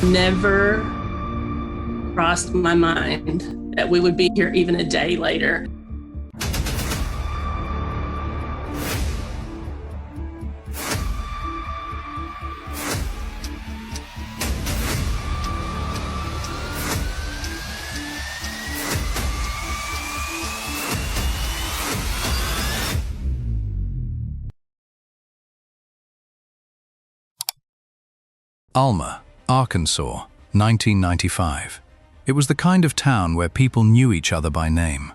Never crossed my mind that we would be here even a day later. Alma, Arkansas, 1995. It was the kind of town where people knew each other by name.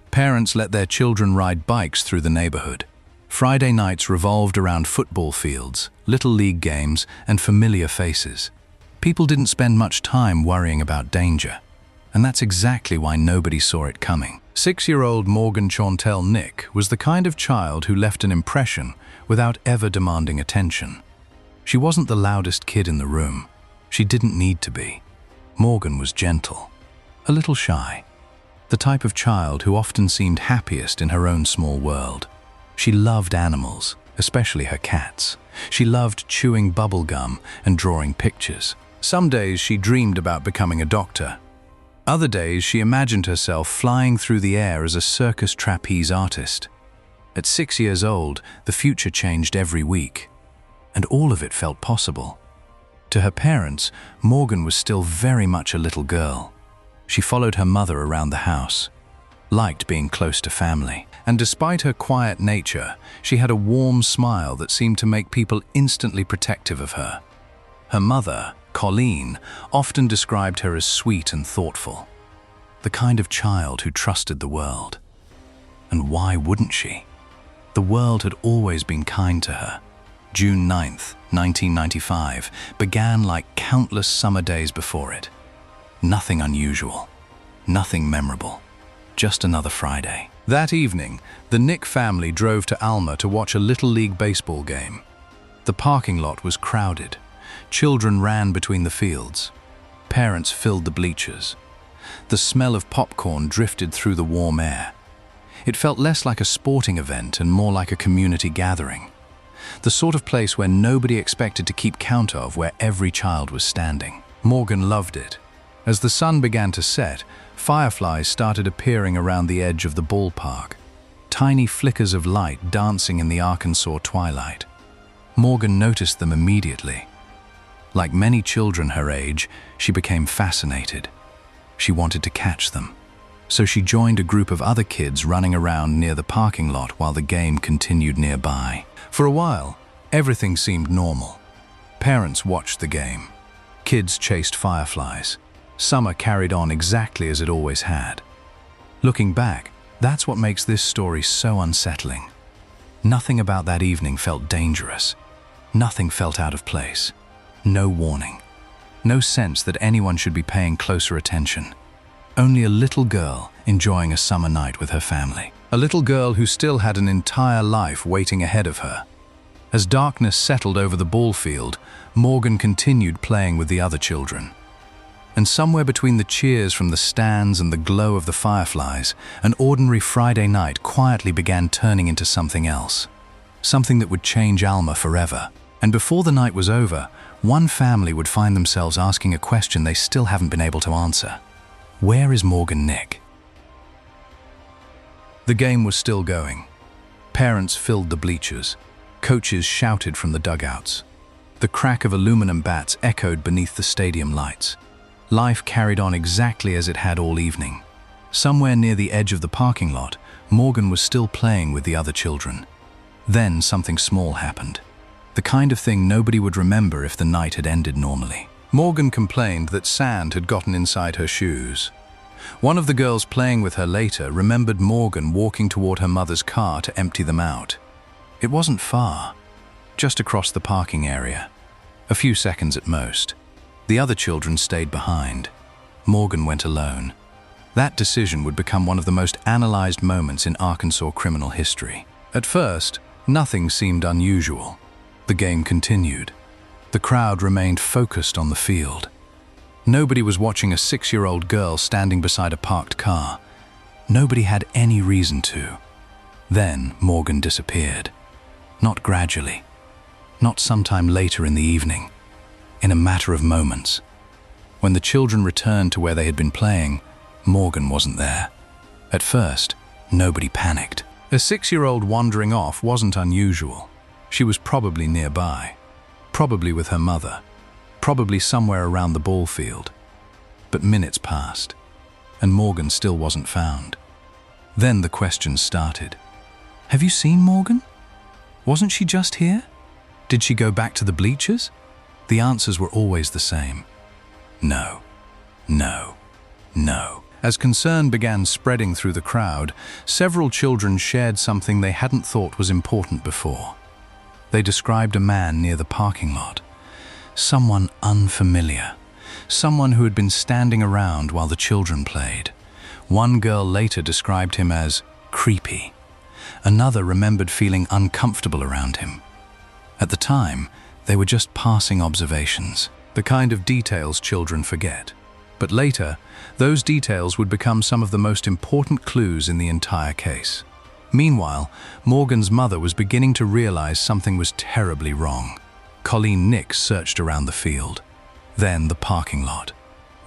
Parents let their children ride bikes through the neighborhood. Friday nights revolved around football fields, little league games, and familiar faces. People didn't spend much time worrying about danger, and that's exactly why nobody saw it coming. 6-year-old Morgan Chantel Nick was the kind of child who left an impression without ever demanding attention. She wasn't the loudest kid in the room. She didn't need to be. Morgan was gentle, a little shy, the type of child who often seemed happiest in her own small world. She loved animals, especially her cats. She loved chewing bubble gum and drawing pictures. Some days she dreamed about becoming a doctor. Other days she imagined herself flying through the air as a circus trapeze artist. At 6 years old, the future changed every week, and all of it felt possible. To her parents, Morgan was still very much a little girl. She followed her mother around the house, liked being close to family, and despite her quiet nature, she had a warm smile that seemed to make people instantly protective of her. Her mother, Colleen, often described her as sweet and thoughtful, the kind of child who trusted the world. And why wouldn't she? The world had always been kind to her. June 9th, 1995, began like countless summer days before it. Nothing unusual, nothing memorable, just another Friday. That evening, the Nick family drove to Alma to watch a Little League baseball game. The parking lot was crowded. Children ran between the fields. Parents filled the bleachers. The smell of popcorn drifted through the warm air. It felt less like a sporting event and more like a community gathering. The sort of place where nobody expected to keep count of where every child was standing. Morgan loved it. As the sun began to set, fireflies started appearing around the edge of the ballpark, tiny flickers of light dancing in the Arkansas twilight. Morgan noticed them immediately. Like many children her age, she became fascinated. She wanted to catch them. So she joined a group of other kids running around near the parking lot while the game continued nearby. For a while, everything seemed normal. Parents watched the game. Kids chased fireflies. Summer carried on exactly as it always had. Looking back, that's what makes this story so unsettling. Nothing about that evening felt dangerous. Nothing felt out of place. No warning. No sense that anyone should be paying closer attention. Only a little girl enjoying a summer night with her family. A little girl who still had an entire life waiting ahead of her. As darkness settled over the ball field, Morgan continued playing with the other children. And somewhere between the cheers from the stands and the glow of the fireflies, an ordinary Friday night quietly began turning into something else. Something that would change Alma forever. And before the night was over, one family would find themselves asking a question they still haven't been able to answer. Where is Morgan Nick? The game was still going. Parents filled the bleachers. Coaches shouted from the dugouts. The crack of aluminum bats echoed beneath the stadium lights. Life carried on exactly as it had all evening. Somewhere near the edge of the parking lot, Morgan was still playing with the other children. Then something small happened. The kind of thing nobody would remember if the night had ended normally. Morgan complained that sand had gotten inside her shoes. One of the girls playing with her later remembered Morgan walking toward her mother's car to empty them out. It wasn't far, just across the parking area. A few seconds at most. The other children stayed behind. Morgan went alone. That decision would become one of the most analyzed moments in Arkansas criminal history. At first, nothing seemed unusual. The game continued. The crowd remained focused on the field. Nobody was watching a 6-year-old girl standing beside a parked car. Nobody had any reason to. Then Morgan disappeared. Not gradually. Not sometime later in the evening. In a matter of moments. When the children returned to where they had been playing, Morgan wasn't there. At first, nobody panicked. A 6-year-old wandering off wasn't unusual. She was probably nearby, probably with her mother, probably somewhere around the ball field. But minutes passed, and Morgan still wasn't found. Then the questions started. Have you seen Morgan? Wasn't she just here? Did she go back to the bleachers? The answers were always the same. No, no, no. As concern began spreading through the crowd, several children shared something they hadn't thought was important before. They described a man near the parking lot. Someone unfamiliar. Someone who had been standing around while the children played. One girl later described him as creepy. Another remembered feeling uncomfortable around him. At the time, they were just passing observations, the kind of details children forget. But later, those details would become some of the most important clues in the entire case. Meanwhile, Morgan's mother was beginning to realize something was terribly wrong. Colleen Nix searched around the field, then the parking lot,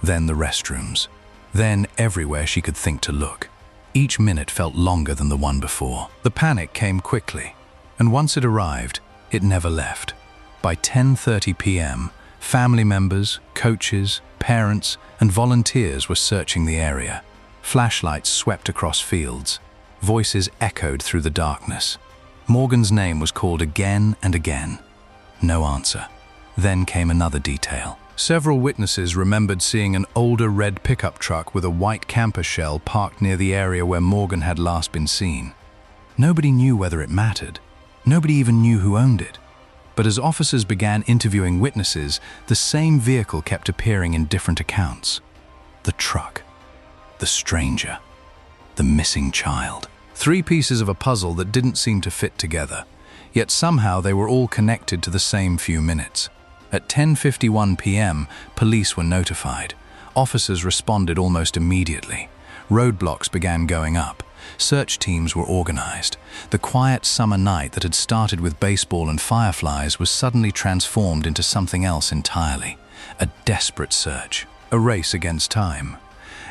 then the restrooms, then everywhere she could think to look. Each minute felt longer than the one before. The panic came quickly, and once it arrived, it never left. By 10:30 p.m., family members, coaches, parents, and volunteers were searching the area. Flashlights swept across fields. Voices echoed through the darkness. Morgan's name was called again and again. No answer. Then came another detail. Several witnesses remembered seeing an older red pickup truck with a white camper shell parked near the area where Morgan had last been seen. Nobody knew whether it mattered. Nobody even knew who owned it. But as officers began interviewing witnesses, the same vehicle kept appearing in different accounts. The truck, the stranger, the missing child. 3 pieces of a puzzle that didn't seem to fit together, yet somehow they were all connected to the same few minutes. At 10:51 p.m., police were notified. Officers responded almost immediately. Roadblocks began going up. Search teams were organized. The quiet summer night that had started with baseball and fireflies was suddenly transformed into something else entirely. A desperate search, a race against time.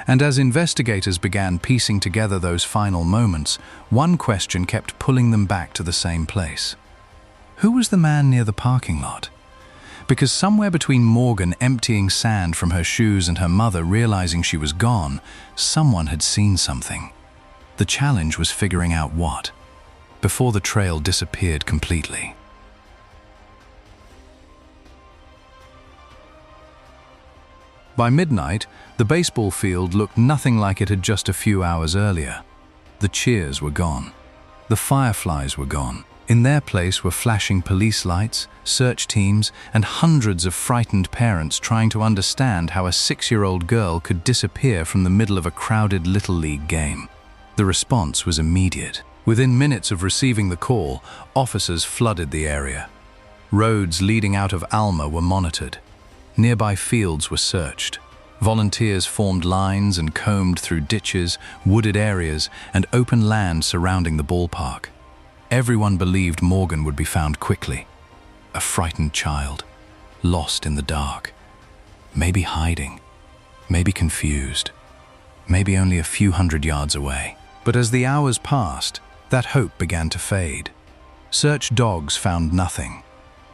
And as investigators began piecing together those final moments, one question kept pulling them back to the same place. Who was the man near the parking lot? Because somewhere between Morgan emptying sand from her shoes and her mother realizing she was gone, someone had seen something. The challenge was figuring out what, before the trail disappeared completely. By midnight, the baseball field looked nothing like it had just a few hours earlier. The cheers were gone. The fireflies were gone. In their place were flashing police lights, search teams, and hundreds of frightened parents trying to understand how a 6-year-old girl could disappear from the middle of a crowded Little League game. The response was immediate. Within minutes of receiving the call, officers flooded the area. Roads leading out of Alma were monitored. Nearby fields were searched. Volunteers formed lines and combed through ditches, wooded areas, and open land surrounding the ballpark. Everyone believed Morgan would be found quickly. A frightened child, lost in the dark. Maybe hiding, maybe confused, maybe only a few hundred yards away. But as the hours passed, that hope began to fade. Search dogs found nothing.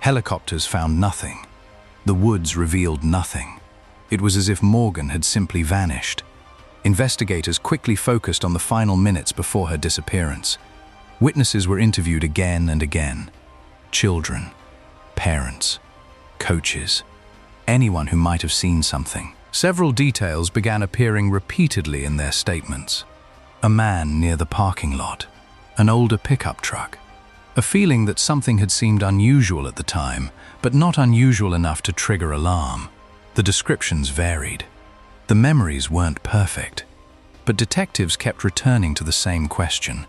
Helicopters found nothing. The woods revealed nothing. It was as if Morgan had simply vanished. Investigators quickly focused on the final minutes before her disappearance. Witnesses were interviewed again and again. Children, parents, coaches, anyone who might have seen something. Several details began appearing repeatedly in their statements. A man near the parking lot, an older pickup truck, a feeling that something had seemed unusual at the time, but not unusual enough to trigger alarm. The descriptions varied. The memories weren't perfect, but detectives kept returning to the same question.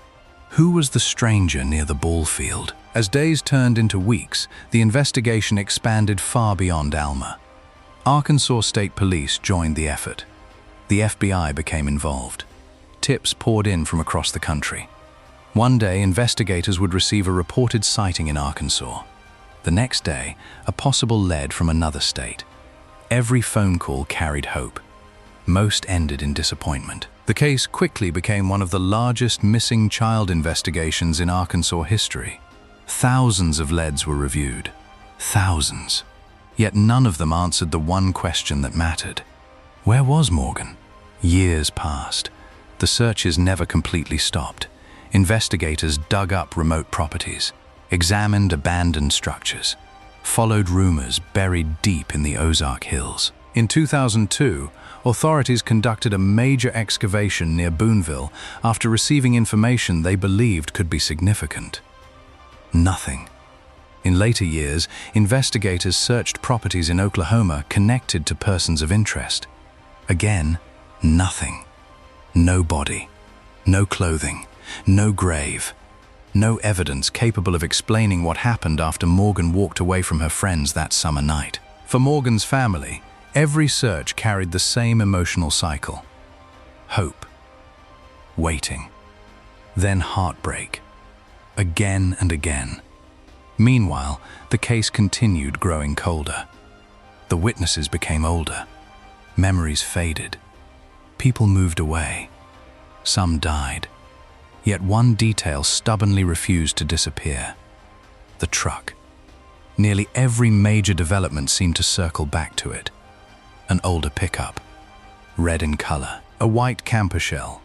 Who was the stranger near the ball field? As days turned into weeks, the investigation expanded far beyond Alma. Arkansas State Police joined the effort. The FBI became involved. Tips poured in from across the country. One day, investigators would receive a reported sighting in Arkansas. The next day, a possible lead from another state. Every phone call carried hope. Most ended in disappointment. The case quickly became one of the largest missing child investigations in Arkansas history. Thousands of leads were reviewed. Thousands. Yet none of them answered the one question that mattered. Where was Morgan? Years passed. The searches never completely stopped. Investigators dug up remote properties, examined abandoned structures, followed rumors buried deep in the Ozark Hills. In 2002, authorities conducted a major excavation near Boonville after receiving information they believed could be significant. Nothing. In later years, investigators searched properties in Oklahoma connected to persons of interest. Again, nothing. No body, no clothing, no grave, no evidence capable of explaining what happened after Morgan walked away from her friends that summer night. For Morgan's family, every search carried the same emotional cycle. Hope. Waiting. Then heartbreak. Again and again. Meanwhile, the case continued growing colder. The witnesses became older. Memories faded. People moved away. Some died. Yet one detail stubbornly refused to disappear. The truck. Nearly every major development seemed to circle back to it. An older pickup. Red in color. A white camper shell.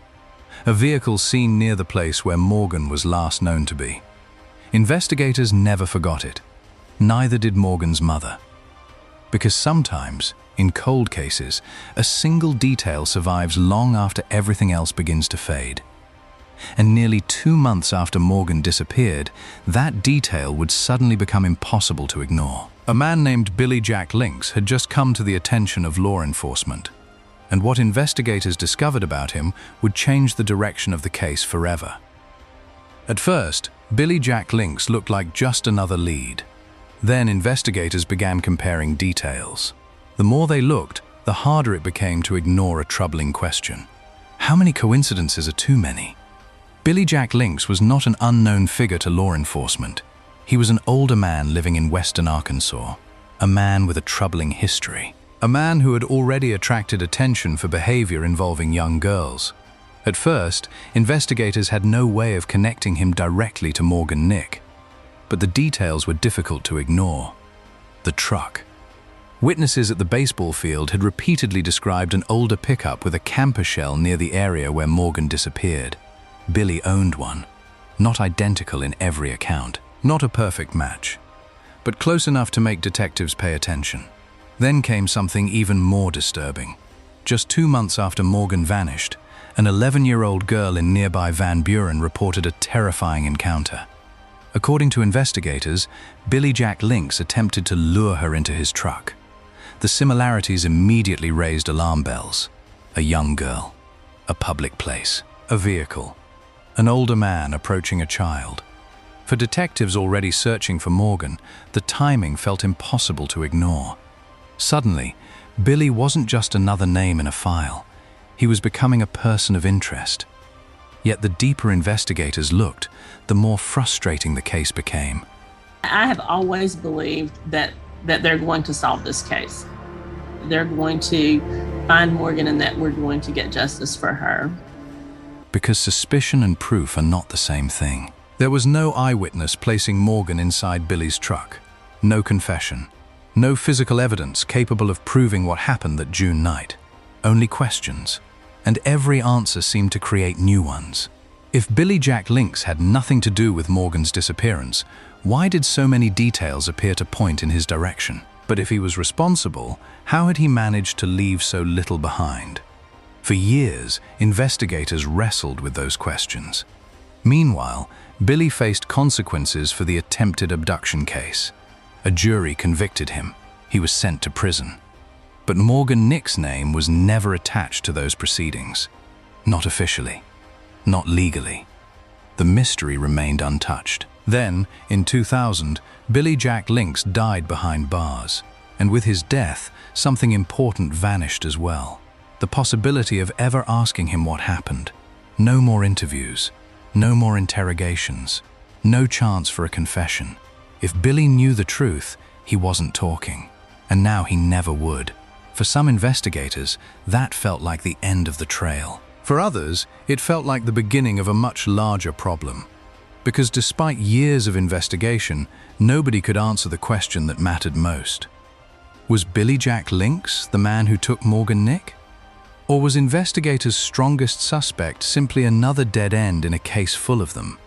A vehicle seen near the place where Morgan was last known to be. Investigators never forgot it. Neither did Morgan's mother. Because sometimes, in cold cases, a single detail survives long after everything else begins to fade. And nearly 2 months after Morgan disappeared, that detail would suddenly become impossible to ignore. A man named Billy Jack Lincks had just come to the attention of law enforcement, and what investigators discovered about him would change the direction of the case forever. At first, Billy Jack Lincks looked like just another lead. Then investigators began comparing details. The more they looked, the harder it became to ignore a troubling question. How many coincidences are too many? Billy Jack Lincks was not an unknown figure to law enforcement. He was an older man living in western Arkansas, a man with a troubling history, a man who had already attracted attention for behavior involving young girls. At first, investigators had no way of connecting him directly to Morgan Nick, but the details were difficult to ignore. The truck. Witnesses at the baseball field had repeatedly described an older pickup with a camper shell near the area where Morgan disappeared. Billy owned one, not identical in every account, not a perfect match, but close enough to make detectives pay attention. Then came something even more disturbing. Just 2 months after Morgan vanished, an 11-year-old girl in nearby Van Buren reported a terrifying encounter. According to investigators, Billy Jack Lincks attempted to lure her into his truck. The similarities immediately raised alarm bells. A young girl, a public place, a vehicle, an older man approaching a child. For detectives already searching for Morgan, the timing felt impossible to ignore. Suddenly, Billy wasn't just another name in a file. He was becoming a person of interest. Yet the deeper investigators looked, the more frustrating the case became. I have always believed that they're going to solve this case. They're going to find Morgan and that we're going to get justice for her. Because suspicion and proof are not the same thing. There was no eyewitness placing Morgan inside Billy's truck. No confession. No physical evidence capable of proving what happened that June night. Only questions. And every answer seemed to create new ones. If Billy Jack Lincks had nothing to do with Morgan's disappearance, why did so many details appear to point in his direction? But if he was responsible, how had he managed to leave so little behind? For years, investigators wrestled with those questions. Meanwhile, Billy faced consequences for the attempted abduction case. A jury convicted him. He was sent to prison. But Morgan Nick's name was never attached to those proceedings. Not officially. Not legally. The mystery remained untouched. Then, in 2000, Billy Jack Lincks died behind bars. And with his death, something important vanished as well. The possibility of ever asking him what happened. No more interviews. No more interrogations. No chance for a confession. If Billy knew the truth, he wasn't talking. And now he never would. For some investigators, that felt like the end of the trail. For others, it felt like the beginning of a much larger problem. Because despite years of investigation, nobody could answer the question that mattered most. Was Billy Jack Lincks the man who took Morgan Nick? Or was investigators' strongest suspect simply another dead end in a case full of them?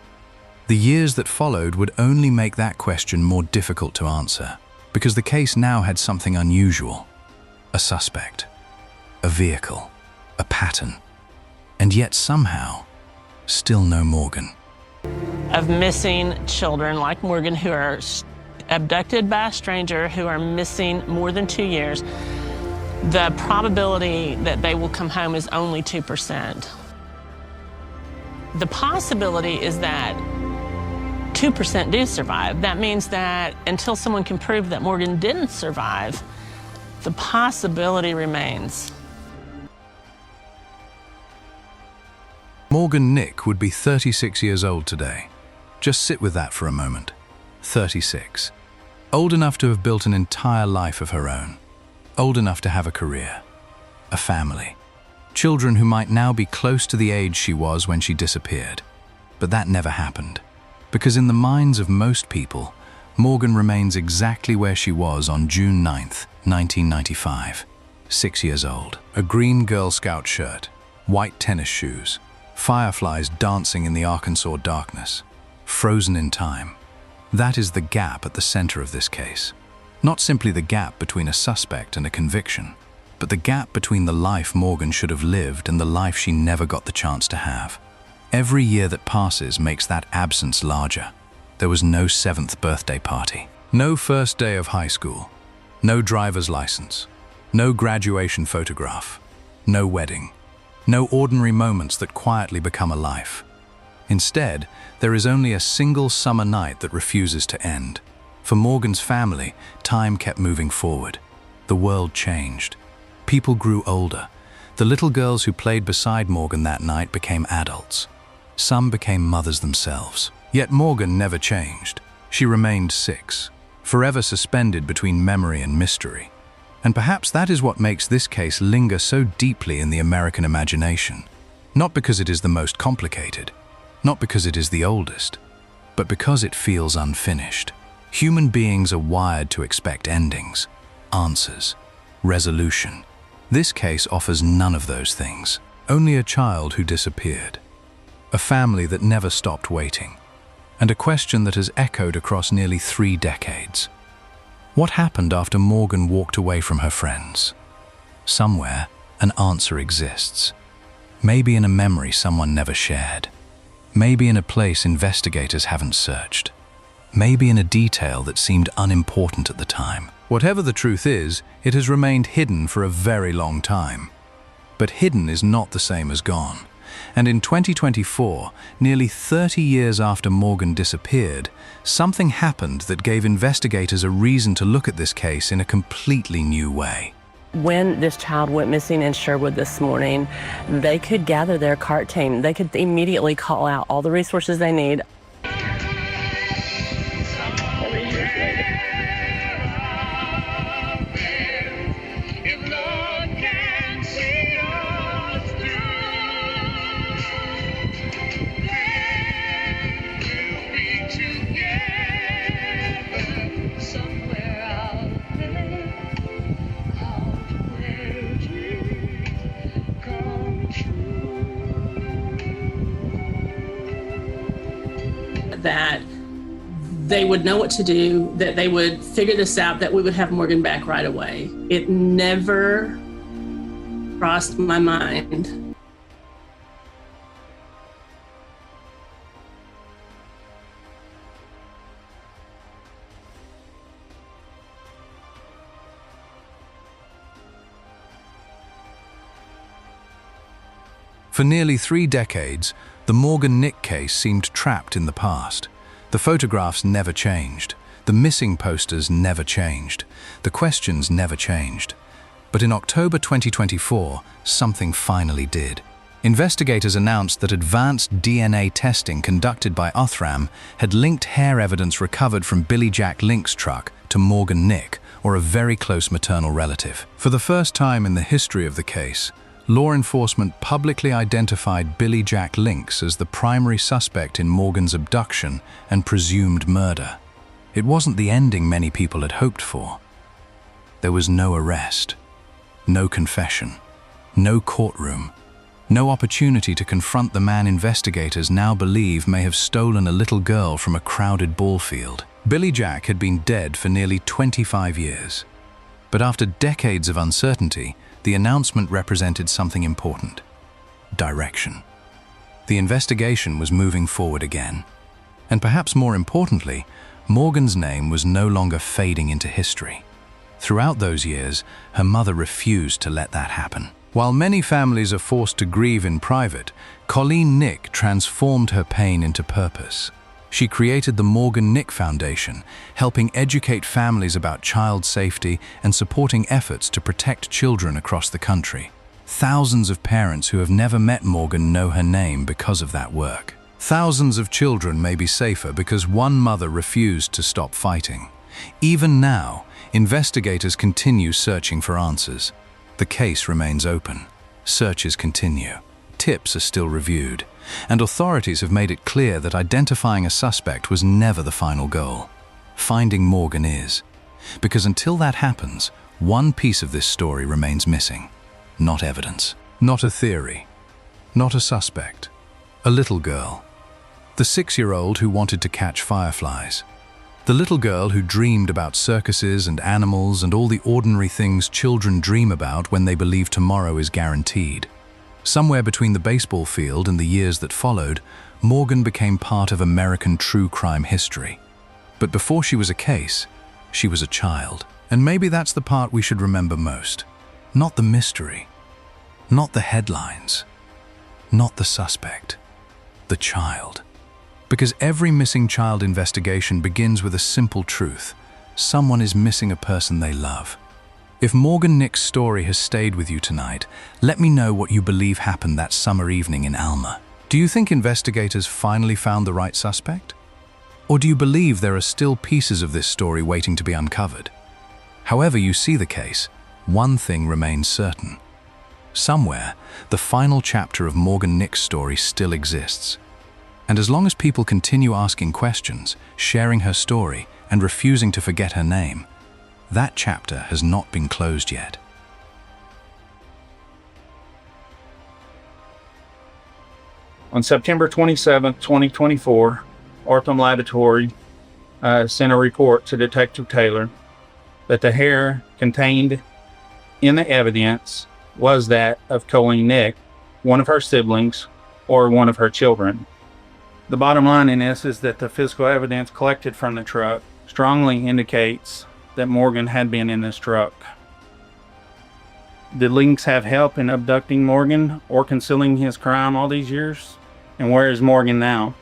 The years that followed would only make that question more difficult to answer, because the case now had something unusual. A suspect, a vehicle, a pattern, and yet somehow, still no Morgan. Of missing children like Morgan who are abducted by a stranger, who are missing more than 2 years, the probability that they will come home is only 2%. The possibility is that 2% do survive. That means that until someone can prove that Morgan didn't survive, the possibility remains. Morgan Nick would be 36 years old today. Just sit with that for a moment. 36. Old enough to have built an entire life of her own. Old enough to have a career, a family, children who might now be close to the age she was when she disappeared. But that never happened, because in the minds of most people, Morgan remains exactly where she was on June 9th, 1995, 6 years old. A green Girl Scout shirt, white tennis shoes, fireflies dancing in the Arkansas darkness, frozen in time. That is the gap at the center of this case. Not simply the gap between a suspect and a conviction, but the gap between the life Morgan should have lived and the life she never got the chance to have. Every year that passes makes that absence larger. There was no 7th birthday party, no first day of high school, no driver's license, no graduation photograph, no wedding, no ordinary moments that quietly become a life. Instead, there is only a single summer night that refuses to end. For Morgan's family, time kept moving forward. The world changed. People grew older. The little girls who played beside Morgan that night became adults. Some became mothers themselves. Yet Morgan never changed. She remained 6, forever suspended between memory and mystery. And perhaps that is what makes this case linger so deeply in the American imagination. Not because it is the most complicated, not because it is the oldest, but because it feels unfinished. Human beings are wired to expect endings, answers, resolution. This case offers none of those things. Only a child who disappeared, a family that never stopped waiting, and a question that has echoed across nearly 3 decades. What happened after Morgan walked away from her friends? Somewhere, an answer exists. Maybe in a memory someone never shared. Maybe in a place investigators haven't searched. Maybe in a detail that seemed unimportant at the time. Whatever the truth is, it has remained hidden for a very long time. But hidden is not the same as gone. And in 2024, nearly 30 years after Morgan disappeared, something happened that gave investigators a reason to look at this case in a completely new way. When this child went missing in Sherwood this morning, they could gather their CART team. They could immediately call out all the resources they need. That they would know what to do, that they would figure this out, that we would have Morgan back right away. It never crossed my mind. For nearly 3 decades, the Morgan Nick case seemed trapped in the past. The photographs never changed. The missing posters never changed. The questions never changed. But in October 2024, something finally did. Investigators announced that advanced DNA testing conducted by Othram had linked hair evidence recovered from Billy Jack Lincks' truck to Morgan Nick or a very close maternal relative. For the first time in the history of the case, law enforcement publicly identified Billy Jack Lincks as the primary suspect in Morgan's abduction and presumed murder. It wasn't the ending many people had hoped for. There was no arrest, no confession, no courtroom, no opportunity to confront the man investigators now believe may have stolen a little girl from a crowded ball field. Billy Jack had been dead for nearly 25 years. But after decades of uncertainty, the announcement represented something important: direction. The investigation was moving forward again. And perhaps more importantly, Morgan's name was no longer fading into history. Throughout those years, her mother refused to let that happen. While many families are forced to grieve in private, Colleen Nick transformed her pain into purpose. She created the Morgan Nick Foundation, helping educate families about child safety and supporting efforts to protect children across the country. Thousands of parents who have never met Morgan know her name because of that work. Thousands of children may be safer because one mother refused to stop fighting. Even now, investigators continue searching for answers. The case remains open. Searches continue. Tips are still reviewed. And authorities have made it clear that identifying a suspect was never the final goal. Finding Morgan is. Because until that happens, one piece of this story remains missing. Not evidence. Not a theory. Not a suspect. A little girl. The 6-year-old who wanted to catch fireflies. The little girl who dreamed about circuses and animals and all the ordinary things children dream about when they believe tomorrow is guaranteed. Somewhere between the baseball field and the years that followed, Morgan became part of American true crime history. But before she was a case, she was a child. And maybe that's the part we should remember most. Not the mystery. Not the headlines. Not the suspect. The child. Because every missing child investigation begins with a simple truth. Someone is missing a person they love. If Morgan Nick's story has stayed with you tonight, let me know what you believe happened that summer evening in Alma. Do you think investigators finally found the right suspect? Or do you believe there are still pieces of this story waiting to be uncovered? However you see the case, one thing remains certain. Somewhere, the final chapter of Morgan Nick's story still exists. And as long as people continue asking questions, sharing her story, and refusing to forget her name, that chapter has not been closed yet. On September 27, 2024, Arkham Laboratory sent a report to Detective Taylor that the hair contained in the evidence was that of Colleen Nick, one of her siblings, or one of her children. The bottom line in this is that the physical evidence collected from the truck strongly indicates that Morgan had been in this truck. Did Lincks have help in abducting Morgan or concealing his crime all these years? And where is Morgan now?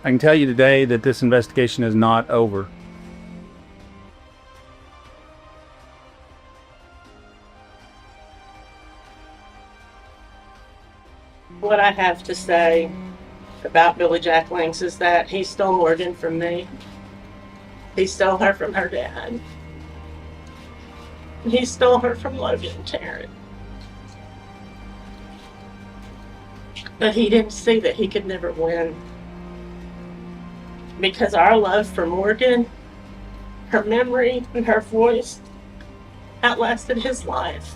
I can tell you today that this investigation is not over. What I have to say about Billy Jack Lincks is that he stole Morgan from me. He stole her from her dad. He stole her from Logan and Tarrant. But he didn't see that he could never win. Because our love for Morgan, her memory and her voice outlasted his life.